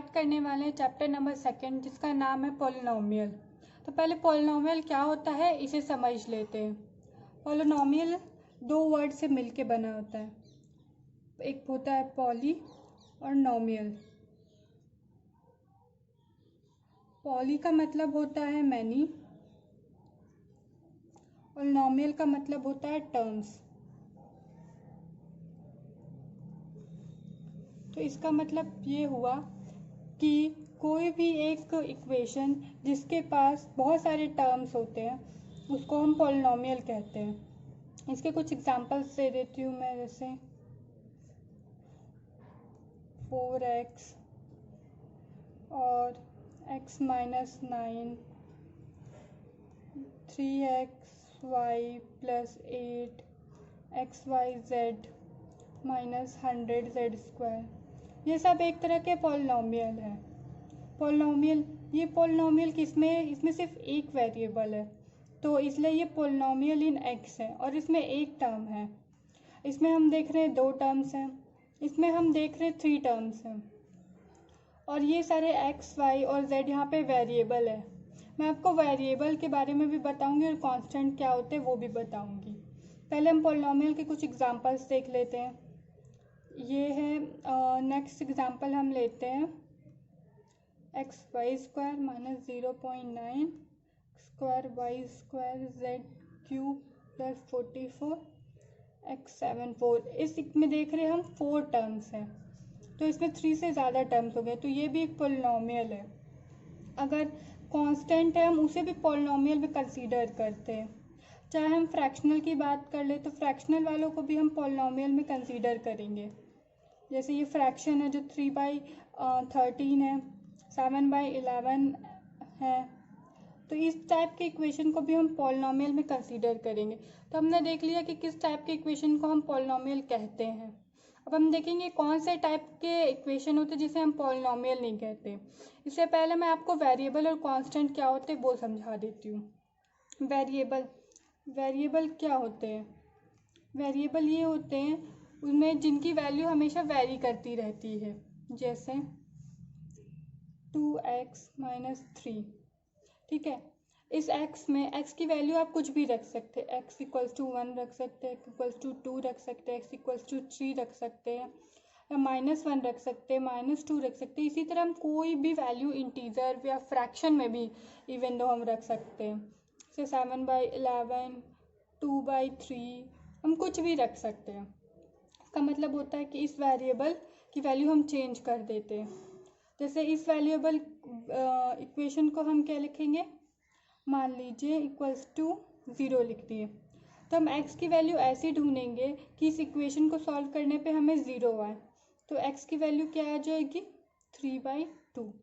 बात करने वाले हैं चैप्टर नंबर 2 जिसका नाम है पॉलिनोमियल। तो पहले पॉलिनोमियल क्या होता है इसे समझ लेते हैं। पॉलिनोमियल दो वर्ड से मिलके बना होता है, एक होता है पॉली और नोमियल। पॉली का मतलब होता है मैनी और नोमियल का मतलब होता है टर्म्स। तो इसका मतलब ये हुआ कि कोई भी एक इक्वेशन जिसके पास बहुत सारे टर्म्स होते हैं उसको हम पॉलिनोमियल कहते हैं। इसके कुछ एग्जांपल्स दे देती हूँ मैं, जैसे 4x और x minus 9, 3xy plus 8, xyz minus 100z²। ये सब एक तरह के पॉलिनोमियल है। ये पॉलिनोमियल इसमें सिर्फ एक वेरिएबल है, तो इसलिए ये पॉलिनोमियल इन x है और इसमें एक टर्म है। इसमें हम देख रहे हैं 2 टर्म्स हैं, इसमें हम देख रहे हैं 3 टर्म्स हैं और ये सारे x, y और z यहाँ पे वेरिएबल है। मैं आपको वेरिएबल के बारे में भी बताऊंगी और कांस्टेंट क्या होते हैं वो भी बताऊंगी। पहले हम पॉलिनोमियल के कुछ एग्जांपल्स देख लेते हैं। ये है नेक्स्ट एग्जांपल हम लेते हैं xy² minus 0.9 x²y² z³ plus 44 x74। इस में देख रहे हैं हम 4 टर्म्स हैं, तो इसमें 3 से ज़्यादा टर्म्स हो गए, तो ये भी एक पॉलिनोमियल है। अगर कांस्टेंट है हम उसे भी पॉलिनोमियल में कंसीडर करते हैं। चाहे हम फ्रैक्शनल की बात कर ले तो फ्रैक्शनल वालों को भी हम पॉलिनोमियल में कंसीडर करेंगे। जैसे ये फ्रैक्शन है जो 3/13 है, 7/11 है, तो इस टाइप के इक्वेशन को भी हम पॉलिनोमियल में कंसीडर करेंगे। तो हमने देख लिया कि किस टाइप के इक्वेशन को हम पॉलिनोमियल कहते हैं। अब हम देखेंगे कौन से टाइप के इक्वेशन होते हैं जिसे हम पॉलिनोमियल नहीं कहते। इससे पहले मैं आपको वेरिएबल और कांस्टेंट क्या होते हैं वो समझा देती हूँ। वेरिएबल क्या होते हैं? वेरिएबल ये होते हैं उनमें जिनकी वैल्यू हमेशा वेरी करती रहती है, जैसे 2x माइनस 3। ठीक है, इस x में x की वैल्यू आप कुछ भी रख सकते हैं। x इक्वल्स टू 1 रख सकते हैं, x इक्वल्स टू 2 रख सकते हैं, x इक्वल्स टू 3 रख सकते हैं, या -1 रख सकते हैं, -2 रख सकते हैं। इसी तरह हम कोई भी वैल्यू इंटीजर या फ्रैक्शन में भी इवन दो हम रख सकते हैं, जैसे 7/11, 2/3, हम कुछ भी रख सकते हैं। इसका मतलब होता है कि इस वेरिएबल की वैल्यू हम चेंज कर देते हैं। जैसे इस वेरिएबल इक्वेशन को हम क्या लिखेंगे, मान लीजिए इक्वल्स टू 0 लिख दिए, तो हम x की वैल्यू ऐसे ढूंढेंगे कि इस इक्वेशन को सॉल्व करने पे हमें 0 आए। तो x की वैल्यू क्या आ जाएगी, 3/2।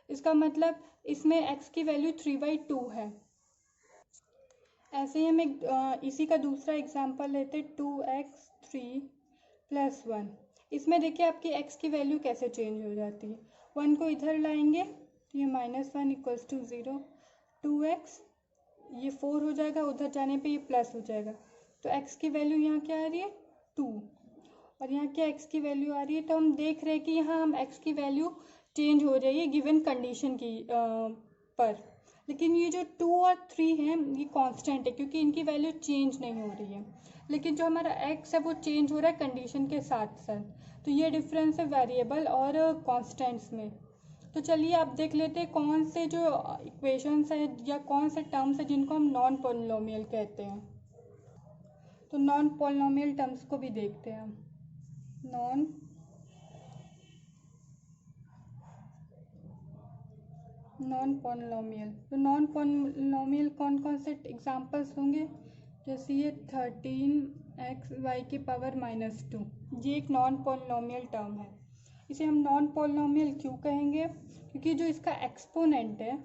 इसका मतलब इसमें x की वैल्यू 3/2 है। ऐसे ही हम इसी का दूसरा एग्जांपल लेते 2x3 प्लस 1। इसमें देखिए आपकी x की वैल्यू कैसे चेंज हो जाती है। 1 को इधर लाएंगे तो ये -1 इक्वल्स टू 0, 2x ये 4 हो जाएगा, उधर जाने पे ये प्लस हो जाएगा। तो x की वैल्यू यहाँ क्या आ रही है, 2, और यहाँ क्या x की वैल्यू आ रही है। तो हम देख रहे हैं कि यहाँ हम x की वैल्यू चेंज हो रही है गिवन कंडीशन की पर, लेकिन ये जो 2 और 3 हैं ये कांस्टेंट है क्योंकि इनकी वैल्यू चेंज नहीं हो रही है, लेकिन जो हमारा x है वो चेंज हो रहा है कंडीशन के साथ साथ। तो ये डिफरेंस है वेरिएबल और कांस्टेंट्स में। तो चलिए आप देख लेते हैं कौन से जो इक्वेशंस है या कौन से टर्म्स है जिनको हम नॉन पॉलिनोमियल कहते हैं। तो नॉन पॉलिनोमियल टर्म्स को भी देखते हैं हम। नॉन पॉलिनोमियल, तो नॉन पॉलिनोमियल कौन कौन से एग्जांपल्स होंगे, जैसे ये 13xy⁻², ये एक नॉन पॉलिनोमियल टर्म है। इसे हम नॉन पॉलिनोमियल क्यों कहेंगे, क्योंकि जो इसका एक्सपोनेंट है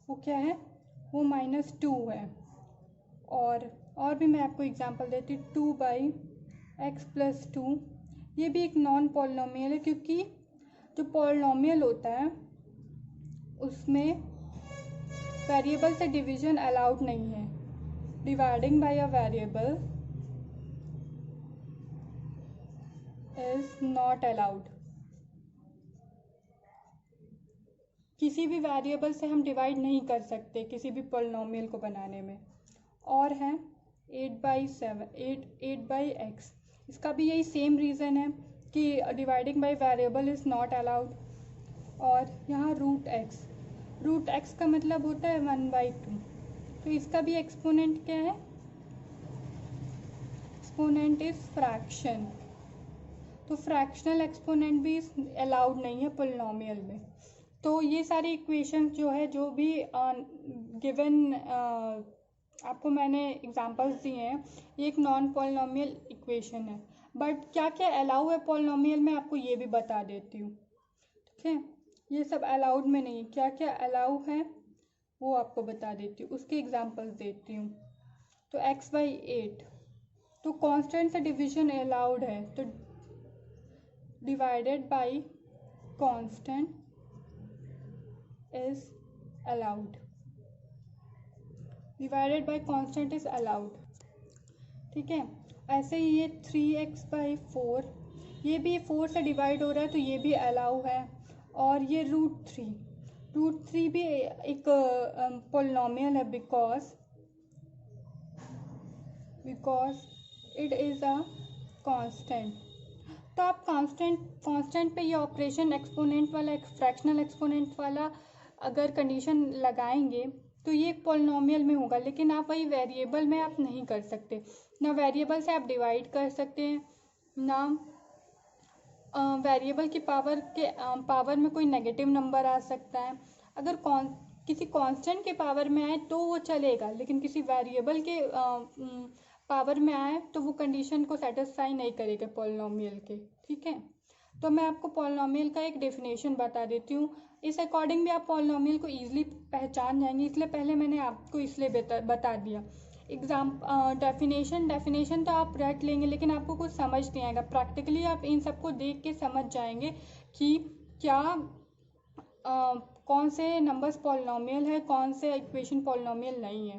वो क्या है, वो -2 है। और भी मैं आपको एग्जांपल देती हूँ, 2/x+2, ये भी एक नॉन पॉलिनोमियल है क्योंकि जो पॉलिनोमियल होता है उसमें वेरिएबल से डिवीजन अलाउड नहीं है। Dividing by a variable is not allowed. किसी भी वेरिएबल से हम डिवाइड नहीं कर सकते किसी भी पॉलिनॉमियल को बनाने में। और है 8/x, इसका भी यही सेम रीज़न है कि dividing by variable is not allowed. और यहाँ रूट एक्स का मतलब होता है 1/2, तो इसका भी एक्सपोनेंट क्या है, एक्सपोनेंट इज फ्रैक्शन, तो फ्रैक्शनल एक्सपोनेंट भी अलाउड नहीं है पॉलिनॉमियल में। तो ये सारी इक्वेशन जो है, जो भी गिवन आपको मैंने एग्जांपल्स दिए हैं, ये एक नॉन पॉलिनॉमियल इक्वेशन है। बट क्या क्या अलाउ है पॉलिनॉमियल में, आपको ये भी बता देती हूँ, ठीक है। ये सब अलाउड में नहीं, क्या क्या अलाउ है वो आपको बता देती हूँ, उसके एग्जांपल्स देती हूँ। तो x/8, तो कांस्टेंट से डिवीजन अलाउड है, तो divided by constant is allowed, divided by constant is allowed, ठीक है। ऐसे ही ये 3x/4, ये भी 4 से डिवाइड हो रहा है तो ये भी अलाउ है। और ये √3 भी एक पॉलिनॉमियल है, because it is a constant. तो आप कांस्टेंट पे ये ऑपरेशन एक्सपोनेंट वाला, फ्रैक्शनल एक्सपोनेंट वाला अगर कंडीशन लगाएंगे तो ये एक पॉलिनॉमियल में होगा, लेकिन आप वही वेरिएबल में आप नहीं कर सकते। ना वेरिएबल से आप डिवाइड कर सकते हैं, ना वेरिएबल की पावर में कोई नेगेटिव नंबर आ सकता है। अगर किसी कांस्टेंट के पावर में आए तो वो चलेगा, लेकिन किसी वेरिएबल के पावर में आए तो वो कंडीशन को सेटिस्फाई नहीं करेगा पॉलिनॉमियल के, ठीक है। तो मैं आपको पॉलिनॉमियल का एक डेफिनेशन बता देती हूँ, इस अकॉर्डिंग भी आप पॉलिनॉमियल को ईजिली पहचान जाएंगे, इसलिए पहले मैंने आपको इसलिए बता दिया। डेफिनेशन तो आप रट लेंगे, लेकिन आपको कुछ समझ नहीं आएगा। प्रैक्टिकली आप इन सबको देख के समझ जाएंगे कि क्या कौन से नंबर्स पॉलिनॉमियल है, कौन से इक्वेशन पॉलिनॉमियल नहीं है।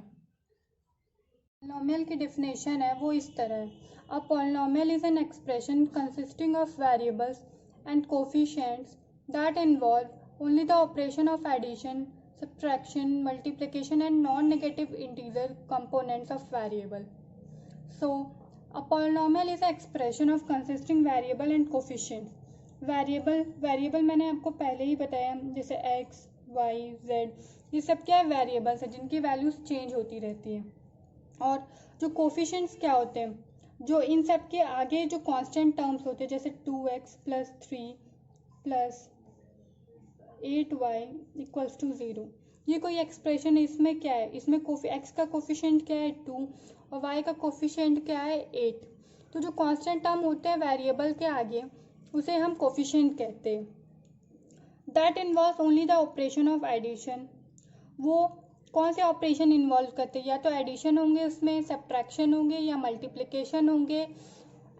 पॉलिनॉमियल की डेफिनेशन है वो इस तरह है, a polynomial is an expression consisting of variables and coefficients that involve only the operation of addition, subtraction, multiplication and non-negative integer components of variable. So, a polynomial is an expression of consisting variable and coefficients. Variable मैंने आपको पहले ही बताया, जैसे x, y, z, ये सब क्या है, variables है जिनकी वैल्यूज चेंज होती रहती हैं। और जो कोफिशिएंट्स क्या होते हैं, जो इन सब के आगे जो कांस्टेंट टर्म्स होते हैं, जैसे 2x + 3 + 8y = 0, ये कोई एक्सप्रेशन है। इसमें क्या है, इसमें x का कोफिशिएंट क्या है 2 और y का कोफिशिएंट क्या है 8। तो जो कांस्टेंट टर्म होते हैं वेरिएबल के आगे उसे हम कोफिशिएंट कहते हैं। That involve only the operation of addition, वो कौन से ऑपरेशन इन्वॉल्व करते हैं, या तो एडिशन होंगे, उसमें सब्ट्रैक्शन होंगे या मल्टीप्लिकेशन होंगे।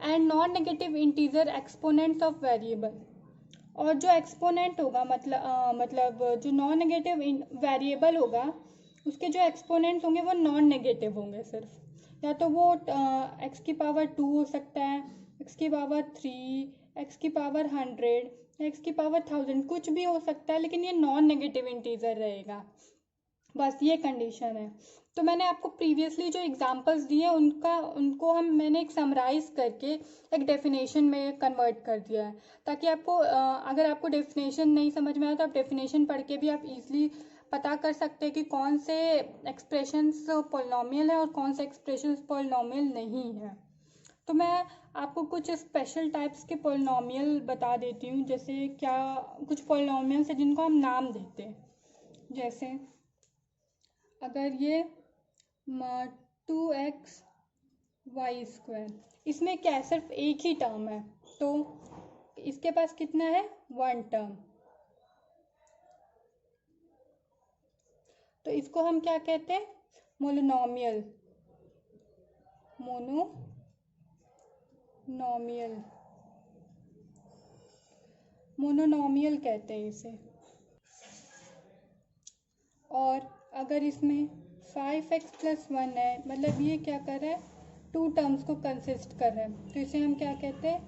And non negative integer exponents of variable, और जो एक्सपोनेंट होगा मतलब जो नॉन नेगेटिव वेरिएबल होगा उसके जो एक्सपोनेंट्स होंगे वो नॉन नेगेटिव होंगे सिर्फ, या तो वो x⁻² हो सकता है, x⁻3, x⁻100, x⁻1000, कुछ भी हो सकता है, लेकिन ये नॉन नेगेटिव इंटीजर रहेगा, बस ये कंडीशन है। तो मैंने आपको प्रीवियसली जो एग्जांपल्स दिए उनको मैंने एक समराइज करके एक डेफिनेशन में कन्वर्ट कर दिया है, ताकि आपको अगर आपको डेफिनेशन नहीं समझ में आया तो आप डेफिनेशन पढ़ के भी आप इजीली पता कर सकते हैं कि कौन से एक्सप्रेशंस पॉलिनॉमियल है और कौन से एक्सप्रेशंस पॉलिनॉमियल नहीं है। तो मैं आपको कुछ स्पेशल टाइप्स के पॉलिनॉमियल बता देती हूँ, जैसे क्या कुछ पॉलिनॉमियल्स हैं जिनको हम नाम देते हैं, जैसे अगर ये 2xy², इसमें क्या है, सिर्फ एक ही टर्म है, तो इसके पास कितना है 1 टर्म, तो इसको हम क्या कहते हैं, मोनोनॉमियल कहते हैं इसे। और अगर इसमें 5x + 1 है, मतलब ये क्या कर रहा है, 2 टर्म्स को कंसिस्ट कर रहा है, तो इसे हम क्या कहते हैं,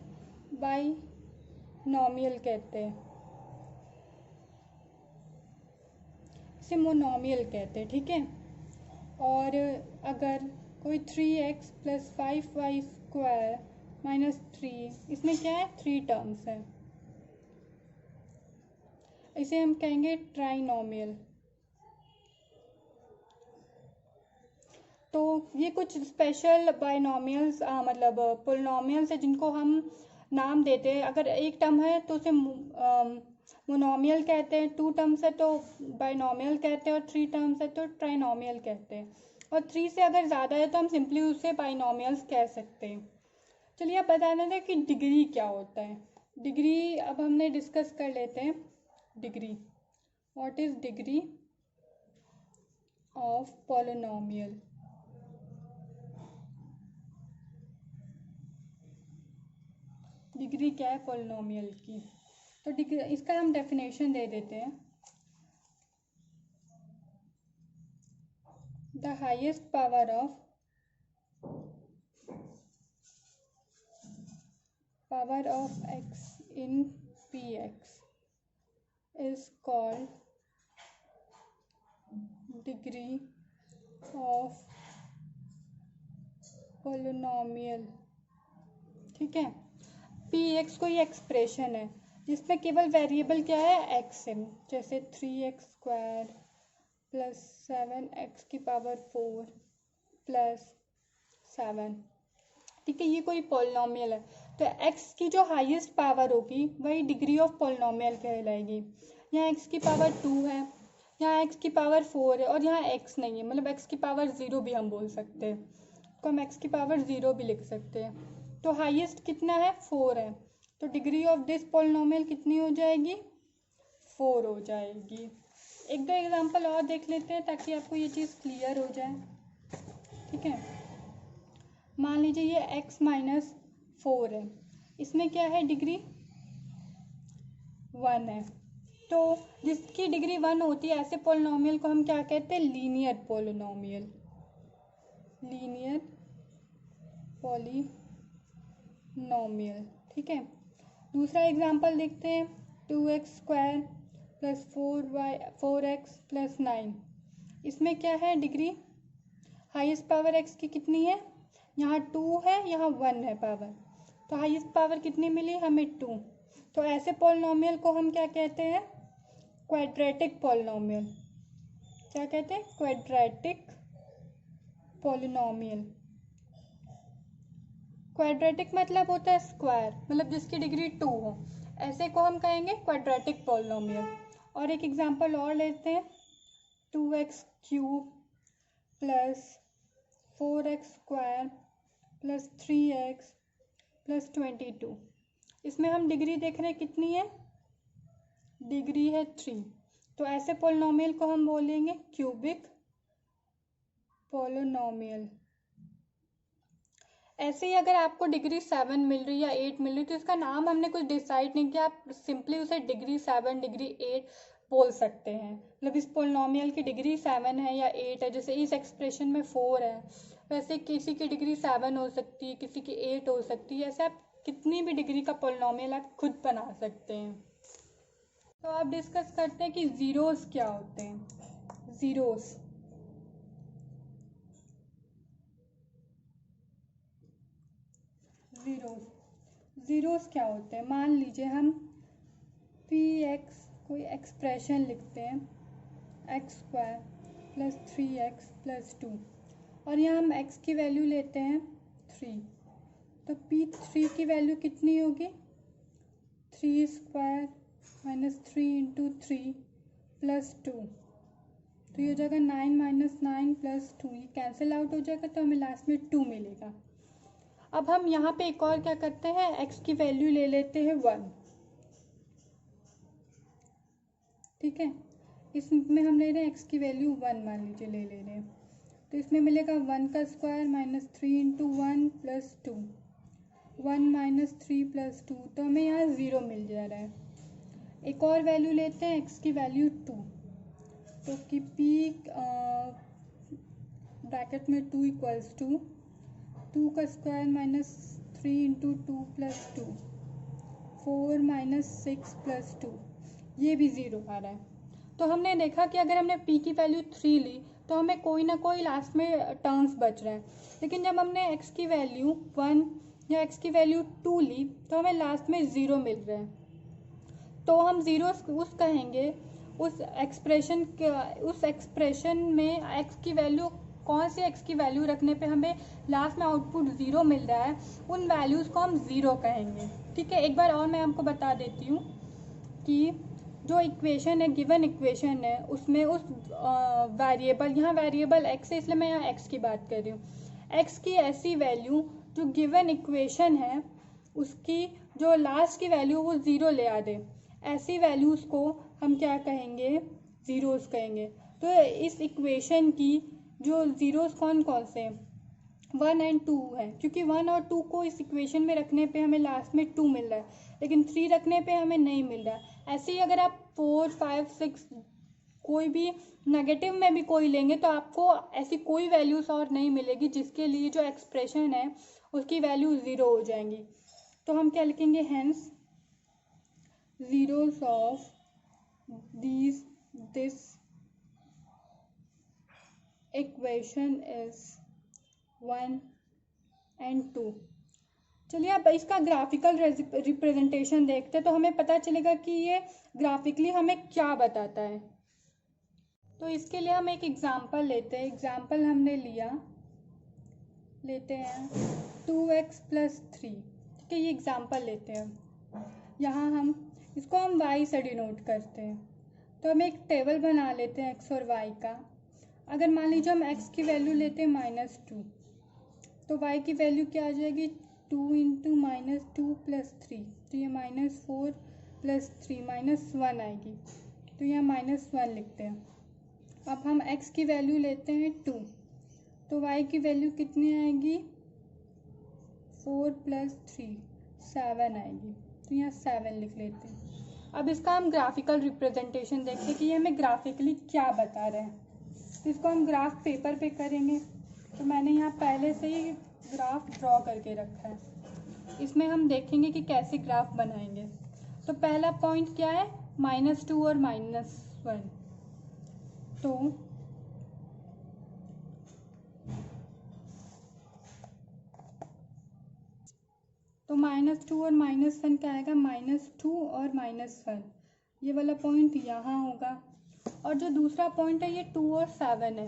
बाइनॉमियल कहते हैं। इसे मोनोमियल कहते हैं, ठीक है। और अगर कोई 3x plus 5y square minus 3, इसमें क्या है, 3 टर्म्स है, इसे हम कहेंगे ट्राइनोमियल। तो ये कुछ स्पेशल बाइनोमियल्स मतलब पोलिनोमियल्स है जिनको हम नाम देते हैं। अगर एक टर्म है तो उसे मोनोमियल कहते हैं, 2 टर्म्स है तो बाइनोमियल कहते हैं, और 3 टर्म्स है तो ट्राइनोमियल कहते हैं, और 3 से अगर ज़्यादा है तो हम सिंपली उसे बाइनोमियल्स कह सकते हैं। चलिए अब बता देते हैं कि डिग्री क्या होता है। डिग्री अब हमने डिस्कस कर लेते हैं। Degree, what is degree of polynomial. Degree क्या है पॉलिनोमियल की, तो डिग्री इसका हम डेफिनेशन दे देते हैं। The highest power of x in px is called degree of polynomial, ठीक है। px कोई एक्सप्रेशन है जिसमें केवल वेरिएबल क्या है, x है, जैसे 3x स्क्वायर प्लस 7x की पावर 4 प्लस 7, ठीक है। ये कोई पॉलिनोमियल है, तो x की जो हाईएस्ट पावर होगी वही डिग्री ऑफ पॉलिनोमियल कहलाएगी। यहाँ x की पावर 2 है, यहाँ x की पावर 4 है, और यहाँ x नहीं है, मतलब x की पावर 0 भी हम बोल सकते हैं, तो हम x की पावर 0 भी लिख सकते हैं। तो हाईएस्ट कितना है, 4 है, तो डिग्री ऑफ दिस पॉलिनोमियल कितनी हो जाएगी, 4 हो जाएगी। एक दो एग्जांपल और देख लेते हैं ताकि आपको ये चीज़ क्लियर हो जाए, ठीक है। मान लीजिए ये x माइनस 4 है, इसमें क्या है, डिग्री 1 है, तो जिसकी डिग्री 1 होती है ऐसे पॉलिनोमियल को हम क्या कहते हैं, लीनियर पॉलिनोमियल। लीनियर पॉलिनोमियल, ठीक है। दूसरा एग्जांपल देखते हैं, 2x square plus 4x plus 9, इसमें क्या है, डिग्री हाईएस्ट पावर x की कितनी है, यहाँ 2 है, यहाँ 1 है पावर, तो हाईएस्ट पावर कितनी मिली हमें, 2। तो ऐसे पॉलिनोमियल को हम क्या कहते हैं, क्वाड्रेटिक पॉलिनोमियल। क्या कहते हैं, क्वाड्रेटिक पॉलिनोमियल। क्वाड्रेटिक मतलब होता है स्क्वायर, मतलब जिसकी डिग्री 2 हो, ऐसे को हम कहेंगे क्वाड्रेटिक पॉलिनोमियल। और एक एग्जांपल और लेते हैं, 2x cube plus 4x square plus 3x plus 22, इसमें हम डिग्री देख रहे हैं कितनी है, डिग्री है 3, तो ऐसे पॉलिनोमियल को हम बोलेंगे क्यूबिक पॉलिनोमियल। ऐसे ही अगर आपको डिग्री 7 मिल रही है या 8 मिल रही है तो इसका नाम हमने कुछ डिसाइड नहीं किया, आप सिंपली उसे डिग्री 7 डिग्री 8 बोल सकते हैं। मतलब इस पॉलिनोमियल की डिग्री 7 है या 8 है, जैसे इस एक्सप्रेशन में 4 है, वैसे किसी की डिग्री 7 हो सकती है, किसी की 8 हो सकती है, ऐसे आप कितनी भी डिग्री का पॉलिनोमियल आप खुद बना सकते हैं। तो आप डिस्कस करते हैं कि जीरोस क्या होते हैं। जीरोस, जीरोस क्या होते हैं, मान लीजिए हम पी एक्स कोई एक्सप्रेशन लिखते हैं, x square plus 3x plus 2, और यहाँ हम x की वैल्यू लेते हैं 3, तो P3 की वैल्यू कितनी होगी, 3 स्क्वायर माइनस 3 इंटू 3 प्लस 2, तो ये हो जाएगा 9 माइनस 9 प्लस 2, ये कैंसिल आउट हो जाएगा, तो हमें लास्ट में 2 मिलेगा। अब हम यहाँ पे एक और क्या करते हैं, x की वैल्यू ले लेते हैं 1, ठीक है। इसमें हम ले रहे हैं x की वैल्यू 1, मान लीजिए ले रहे हैं, तो इसमें मिलेगा 1 का square minus 3 into 1 plus 2, 1 minus 3 plus 2, तो हमें यहाँ 0 मिल जा रहा है। एक और वैल्यू लेते हैं x की वैल्यू 2, तो कि p ब्रैकेट में 2 इक्वल्स टू 2 का square minus 3 into 2 plus 2, 4 minus 6 plus 2, ये भी 0 आ रहा है। तो हमने देखा कि अगर हमने p की वैल्यू 3 ली तो हमें कोई ना कोई लास्ट में टर्म्स बच रहे हैं, लेकिन जब हमने x की वैल्यू 1 या x की वैल्यू 2 ली तो हमें लास्ट में 0 मिल रहे हैं। तो हम ज़ीरो उस कहेंगे उस एक्सप्रेशन में x की वैल्यू, कौन सी x की वैल्यू रखने पे हमें लास्ट में आउटपुट 0 मिल रहा है, उन वैल्यूज़ को हम 0 कहेंगे। ठीक है, एक बार और मैं आपको बता देती हूँ कि जो इक्वेशन है, गिवन इक्वेशन है, उसमें उस वेरिएबल, यहाँ वेरिएबल x है इसलिए मैं यहाँ x की बात कर रही हूँ, x की ऐसी वैल्यू जो गिवन इक्वेशन है उसकी जो लास्ट की वैल्यू वो 0 ले आ दे, ऐसी वैल्यूज़ को हम क्या कहेंगे, ज़ीरोज़ कहेंगे। तो इस इक्वेशन की जो ज़ीरोज़ कौन कौन से हैं, 1 एंड 2 है, क्योंकि 1 और 2 को इस इक्वेशन में रखने पे हमें लास्ट में 2 मिल रहा है, लेकिन 3 रखने पे हमें नहीं मिल रहा है। ऐसे ही अगर आप 4, 5, 6 कोई भी नेगेटिव में भी कोई लेंगे तो आपको ऐसी कोई वैल्यूज़ और नहीं मिलेगी जिसके लिए जो एक्सप्रेशन है उसकी वैल्यू 0 हो जाएंगी। तो हम क्या लिखेंगे, hence zeros of this equation is 1 and 2। चलिए अब इसका ग्राफिकल रिप्रेजेंटेशन देखते हैं तो हमें पता चलेगा कि ये ग्राफिकली हमें क्या बताता है। तो इसके लिए हम एक एग्जांपल लेते हैं। एग्जांपल हमने लेते हैं 2x + 3। ठीक है, ये एग्जांपल लेते हैं। यहाँ हम इसको y से डिनोट करते हैं। तो हम एक टेबल बना लेते हैं x और y का। अगर मान लीजिए हम x की वैल्यू लेते हैं -2, तो y की वैल्यू क्या आ जाएगी, 2 × -2 + 3, तो ये -4 + 3 -1 आएगी, तो यहाँ -1 लिखते हैं। अब हम x की वैल्यू लेते हैं 2, तो y की वैल्यू कितनी आएगी, 4 + 3 7 आएगी, तो यहाँ 7 लिख लेते हैं। अब इसका हम ग्राफिकल रिप्रेजेंटेशन देखते हैं कि ये हमें ग्राफिकली क्या बता रहे हैं। तो इसको हम ग्राफ पेपर पे करेंगे। तो मैंने यहाँ पहले से ही ग्राफ ड्रॉ करके रखा है, इसमें हम देखेंगे कि कैसे ग्राफ बनाएंगे। तो पहला पॉइंट क्या है, -2 और -1। तो -2 और -1 क्या आएगा, -2 और -1, ये वाला पॉइंट यहाँ होगा। और जो दूसरा पॉइंट है ये 2 और 7 है,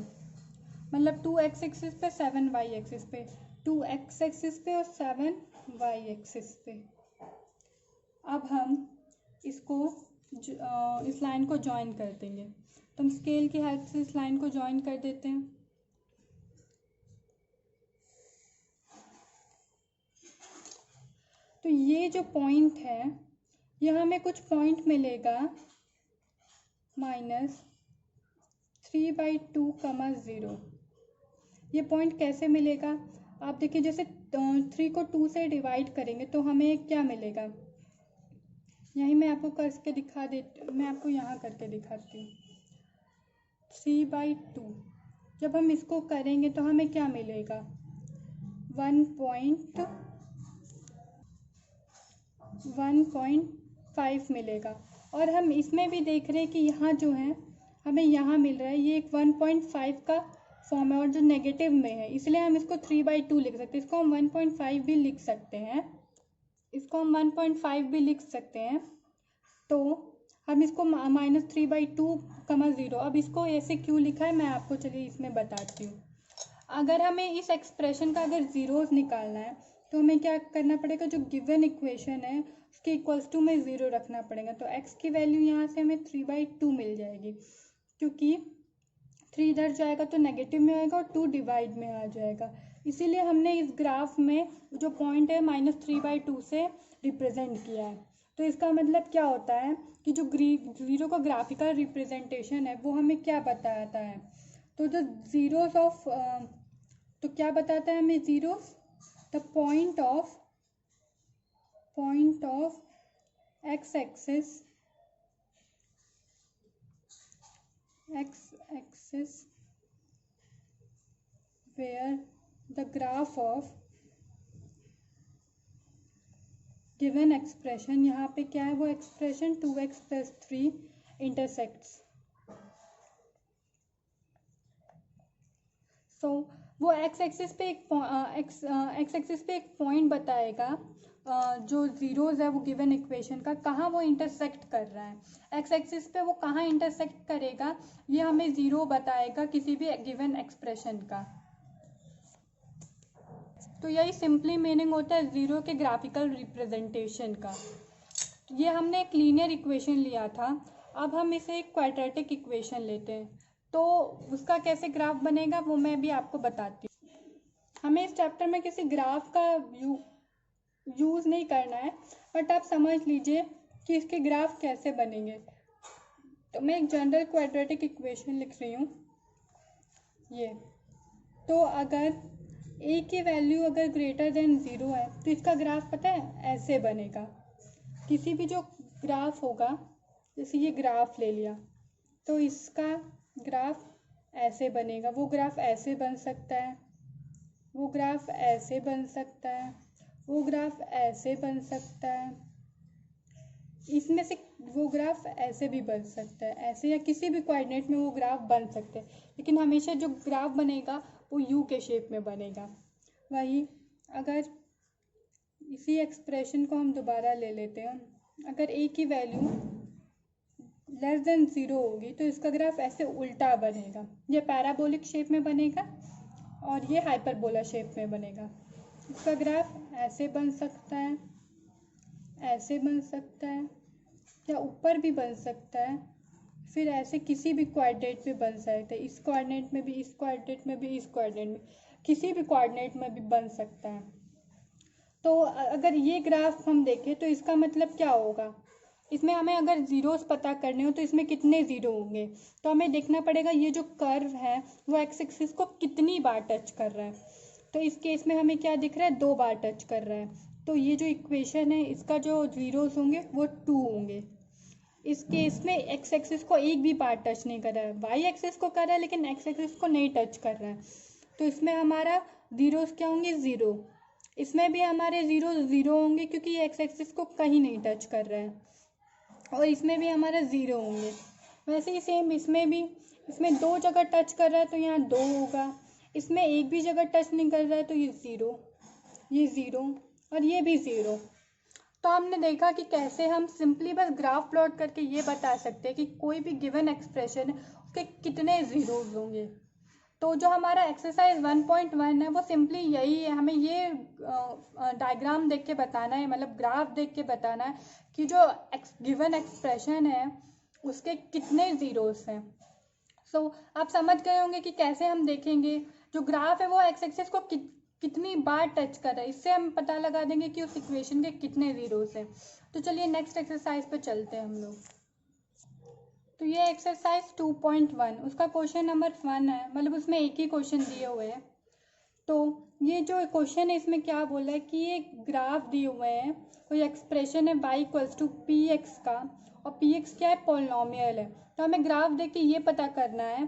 मतलब 2 x एक्सिस पे 7 y एक्सिस पे, 2 x एक्सिस पे और 7 y एक्सिस पे। अब हम इसको इस लाइन को ज्वाइन कर देंगे। तो हम स्केल की हेल्प से इस लाइन को ज्वाइन कर देते हैं। तो ये जो पॉइंट है, ये हमें कुछ पॉइंट मिलेगा -3/2, 0। ये पॉइंट कैसे मिलेगा, आप देखिए, जैसे 3 को 2 से डिवाइड करेंगे तो हमें क्या मिलेगा, यही मैं आपको करके दिखा देती हूँ, मैं आपको यहाँ करके दिखाती हूँ। 3/2 जब हम इसको करेंगे तो हमें क्या मिलेगा, 1.5 मिलेगा। और हम इसमें भी देख रहे हैं कि यहाँ जो है हमें यहाँ मिल रहा है, ये एक 1.5 का फॉर्म है और जो नेगेटिव में है, इसलिए हम इसको 3/2 लिख सकते हैं। इसको हम 1.5 भी लिख सकते हैं, इसको हम 1.5 भी लिख सकते हैं। तो हम इसको -3/2, 0। अब इसको ऐसे क्यों लिखा है मैं आपको चलिए इसमें बताती हूँ। अगर हमें इस एक्सप्रेशन का अगर ज़ीरोज़ निकालना है तो हमें क्या करना पड़ेगा, जो गिवन इक्वेशन है उसके इक्वल्स टू में 0 रखना पड़ेगा। तो x की वैल्यू यहाँ से हमें 3/2 मिल जाएगी, क्योंकि 3 इधर जाएगा तो नेगेटिव में आएगा और 2 डिवाइड में आ जाएगा। इसीलिए हमने इस ग्राफ में जो पॉइंट है -3/2 से रिप्रेजेंट किया है। तो इसका मतलब क्या होता है कि जो ज़ीरो का ग्राफिकल रिप्रेजेंटेशन है वो हमें क्या बताता है, तो जो ज़ीरोस ऑफ तो क्या बताता है हमें zeros, the point of x axis where the graph of given expression, यहाँ पे क्या है वो एक्सप्रेशन 2x + 3 intersects। सो वो एक्स एक्सिस पे एक पॉइंट बताएगा जो ज़ीरोज़ है वो गिवन इक्वेशन का कहाँ वो इंटरसेक्ट कर रहा है। एक्स एक्सिस पे वो कहाँ इंटरसेक्ट करेगा ये हमें ज़ीरो बताएगा किसी भी गिवन एक्सप्रेशन का। तो यही सिंपली मीनिंग होता है ज़ीरो के ग्राफिकल रिप्रेजेंटेशन का। ये हमने एक लीनियर इक्वेशन लिया था, अब हम इसे एक क्वाड्रेटिक इक्वेशन लेते हैं, तो उसका कैसे ग्राफ बनेगा वो मैं भी आपको बताती हूँ। हमें इस चैप्टर में किसी ग्राफ का यूज़ नहीं करना है, बट आप समझ लीजिए कि इसके ग्राफ कैसे बनेंगे। तो मैं एक जनरल क्वाड्रेटिक इक्वेशन लिख रही हूँ ये। तो अगर ए की वैल्यू अगर ग्रेटर देन ज़ीरो है तो इसका ग्राफ पता है ऐसे बनेगा। किसी भी जो ग्राफ होगा, जैसे ये ग्राफ ले लिया तो इसका ग्राफ ऐसे बनेगा, वो ग्राफ ऐसे बन सकता है, वो ग्राफ ऐसे बन सकता है, वो ग्राफ ऐसे बन सकता है, इसमें से वो ग्राफ ऐसे भी बन सकता है, ऐसे या किसी भी कोऑर्डिनेट में वो ग्राफ बन सकते हैं, लेकिन हमेशा जो ग्राफ बनेगा वो यू के शेप में बनेगा। वही अगर इसी एक्सप्रेशन को हम दोबारा ले लेते हैं, अगर ए की वैल्यू लेस देन ज़ीरो होगी तो इसका ग्राफ ऐसे उल्टा बनेगा, ये पैराबोलिक शेप में बनेगा और ये हाइपरबोला शेप में बनेगा। इसका ग्राफ ऐसे बन सकता है, ऐसे बन सकता है, या ऊपर भी बन सकता है, फिर ऐसे किसी भी कोऑर्डिनेट पे बन सकता है, इस कोऑर्डिनेट में भी, इस कोऑर्डिनेट में भी, इस कोऑर्डिनेट में, किसी भी कोऑर्डिनेट में भी बन सकता है। तो अगर ये ग्राफ हम देखें तो इसका मतलब क्या होगा, इसमें हमें अगर ज़ीरोस पता करने हो तो इसमें कितने ज़ीरो होंगे, तो हमें देखना पड़ेगा ये जो कर्व है वो एक्स एक्सिस को कितनी बार टच कर रहा है। तो इस केस में हमें क्या दिख रहा है, 2 बार टच कर रहा है, तो ये जो इक्वेशन है इसका जो ज़ीरोस होंगे वो 2 होंगे। इस केस में एक्स एक्सिस को एक भी बार टच नहीं कर रहा है, वाई एक्सिस को कर रहा है लेकिन एक्स एक्सिस को नहीं टच कर रहा है, तो इसमें हमारा ज़ीरोस क्या होंगे, 0। इसमें भी हमारे ज़ीरो होंगे क्योंकि ये एक्स एक्सिस को कहीं नहीं टच कर रहा है, और इसमें भी हमारा 0 होंगे। वैसे ही सेम इसमें भी, इसमें 2 जगह टच कर रहा है तो यहाँ 2 होगा, इसमें एक भी जगह टच नहीं कर रहा है तो ये 0, ये 0 और ये भी 0। तो हमने देखा कि कैसे हम सिंपली बस ग्राफ प्लॉट करके ये बता सकते हैं कि कोई भी गिवन एक्सप्रेशन है उसके कितने ज़ीरोज़ होंगे। तो जो हमारा एक्सरसाइज 1.1 है वो सिंपली यही है, हमें ये डायग्राम देख के बताना है, मतलब ग्राफ देख के बताना है कि जो गिवन एक्सप्रेशन है उसके कितने ज़ीरोस हैं। सो आप समझ गए होंगे कि कैसे हम देखेंगे जो ग्राफ है वो एक्स एक्सिस को कितनी बार टच कर रहा है, इससे हम पता लगा देंगे कि उस इक्वेशन के कितने ज़ीरोस हैं। तो चलिए नेक्स्ट एक्सरसाइज पे चलते हैं हम लोग। तो ये एक्सरसाइज 2.1 उसका क्वेश्चन नंबर 1 है, मतलब उसमें एक ही क्वेश्चन दिए हुए हैं। तो ये जो क्वेश्चन है इसमें क्या बोला है कि ये ग्राफ दिए हुए हैं, कोई एक्सप्रेशन है y equals to P X का, और पी एक्स क्या है, पॉलिनोमियल है। तो हमें ग्राफ देख के ये पता करना है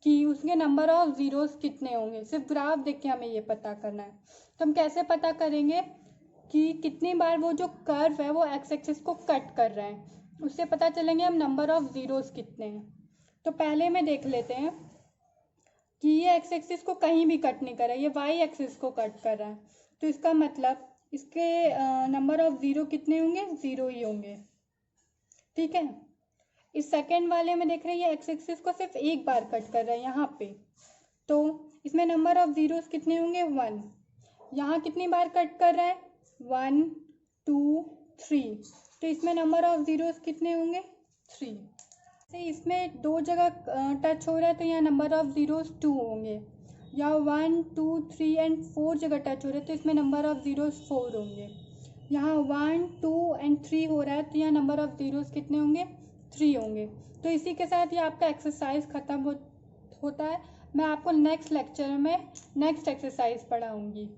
कि उसके नंबर ऑफ ज़ीरोस कितने होंगे, सिर्फ ग्राफ देख के हमें ये पता करना है। तो हम कैसे पता करेंगे कि कितनी बार वो जो कर्व है वो एक्स एक्सिस को कट कर रहा है, उससे पता चलेंगे हम नंबर ऑफ ज़ीरोस कितने हैं। तो पहले में देख लेते हैं कि ये एक्स एक्सिस को कहीं भी कट नहीं कर रहा है, ये वाई एक्सिस को कट कर रहा है, तो इसका मतलब इसके नंबर ऑफ ज़ीरो कितने होंगे, 0 ही होंगे। ठीक है, इस सेकेंड वाले में देख रहे हैं ये एक्स एक्सिस को सिर्फ एक बार कट कर रहा है यहाँ पे, तो इसमें नंबर ऑफ ज़ीरोस कितने होंगे, 1। यहाँ कितनी बार कट कर रहा है, 1 2 3, तो इसमें नंबर ऑफ ज़ीरोस कितने होंगे, 3। इसमें 2 जगह टच हो रहा है तो यहाँ नंबर ऑफ ज़ीरोस 2 होंगे। यहाँ 1 2 3 एंड 4 जगह टच हो रहा है तो इसमें नंबर ऑफ ज़ीरोस 4 होंगे। यहाँ 1 2 एंड 3 हो रहा है तो यहाँ नंबर ऑफ ज़ीरोस कितने होंगे, 3 होंगे। तो इसी के साथ ये आपका एक्सरसाइज ख़त्म होता है। मैं आपको नेक्स्ट लेक्चर में नेक्स्ट एक्सरसाइज पढ़ाऊँगी।